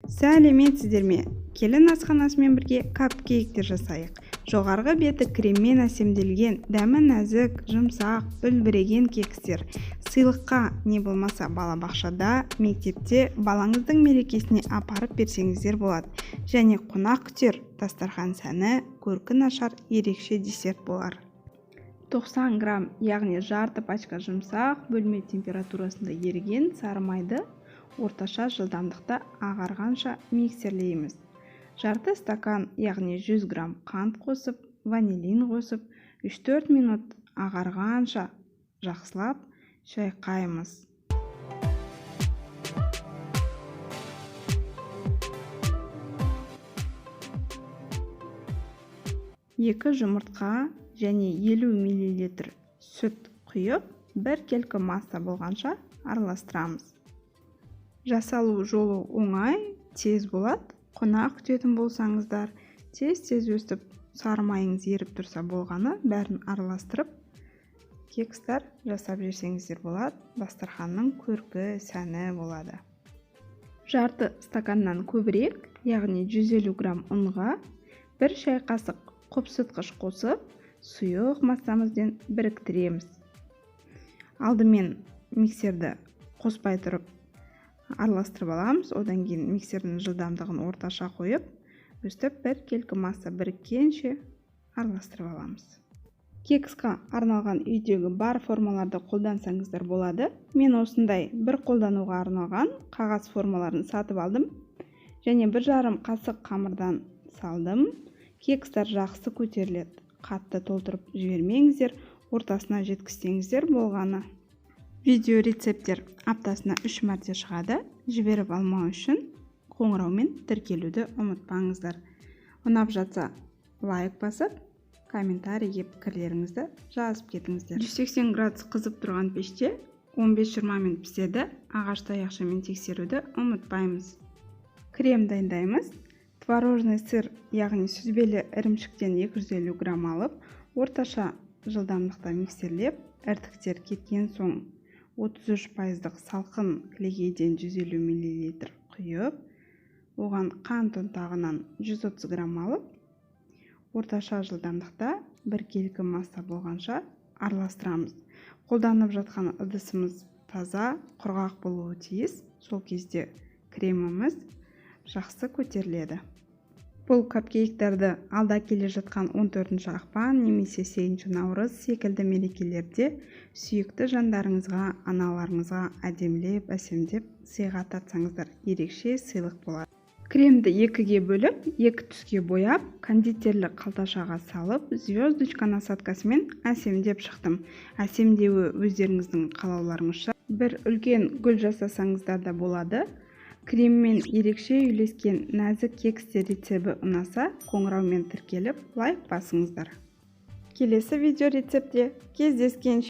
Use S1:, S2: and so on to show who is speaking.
S1: Сәлеметсіздер ме? Келін асханасымен бірге капкейктер жасайық. Жоғарғы беті креммен әсемделген, дәмі нәзік, жұмсақ, үлбіреген кекстер. Сыйлыққа не болмаса балабақшада, мектепте балаңыздың мерекесіне апарып берсеңіздер болады. Және қонақ күтер дастархан сәні көркі нашар ерекше десерт болар. 90 грамм, яғни жарты пачка жұмсақ, бөлме температурасында еріген сары майды орташа жылдамдықта ағарғанша миксерлейміз. Жарты стакан, яғни 100 грамм қант қосып, ванилин қосып, 3-4 минут ағарғанша жақсылап шайқаймыз. Екі жұмыртқа және 50 мл сүт құйып, бір келкі масса болғанша араластырамыз. Жасалу жолы оңай, тез болады. Қонақ күтетін болсаңыздар, тез-тез өстіп, сары майыңыз еріп тұрса болғаны, бәрін араластырып, кекстер жасап жесеңіздер болады. Дастарханның көркі сәні болады. Жарты стаканнан көбірек, яғни 150 грамм ұнға, бір шай қасық қопсытқыш қосып, сұйық массамызбен біріктіреміз. Алдымен миксерді қоспай тұрып араластырып аламыз. Одан кейін миксердің жылдамдығын орташа қойып, өстіп бір келкі масса біріккенше араластырып аламыз. Кексқа арналған үйдегі бар формаларды қолдансаңыздар болады. Мен осындай бір қолдануға арналған қағаз формаларын сатып алдым. Және 1,5 қасық қамырдан салдым. Кекстер жақсы көтеріледі. Қатты толтырып жібермеңіздер, ортасына жеткізсеңіздер болғаны. Видео рецепттер аптасына 3 мәрте шығады. Жіберіп алмау үшін қоңыраумен тіркелуді ұмытпаңыздар. Ұнап жатса лайк басып, комментарийге пікірлеріңізді жазып кетіңіздер. 180 градус қызып тұрған пеште 15-20 минут піседі. Ағаш таяқшамен тексеруді ұмытпаймыз. Крем дайындаймыз. Творожный сыр, яғни сүзбелі ірімшіктен 250 грамм алып, орташа жылдамдықта миксерлеп, іртіктер кеткен соң 33% салқын кілегейден 150 мл құйып, оған қант ұнтағынан 130 грамм алып, орташа жылдамдықта бір келкі масса болғанша араластырамыз. Қолданып жатқан ыдысымыз таза, құрғақ болуы тиіс. Сол кезде креміміз жақсы көтеріледі. Бұл капкейктерді алда келе жатқан 14 ақпан немесе 8 наурыз секілді мерекелерде сүйікті жандарыңызға, аналарыңызға әдемілеп, әсемдеп сыйға тартсаңыздар ерекше сыйлық болады. Кремді екіге бөліп, екі түске бояп, кондитерлік қалташаға салып, звездочка насадкасымен әсемдеп шықтым. Әсемдеуі өздеріңіздің қалауларыңызша. Бір үлкен гүл жасасаңыздар да болады. Креммен ерекше үйлескен нәзік кекстер рецебі ұнаса, қоңыраумен тіркеліп, лайк басыңыздар. Келесі видео рецептте кездескенше.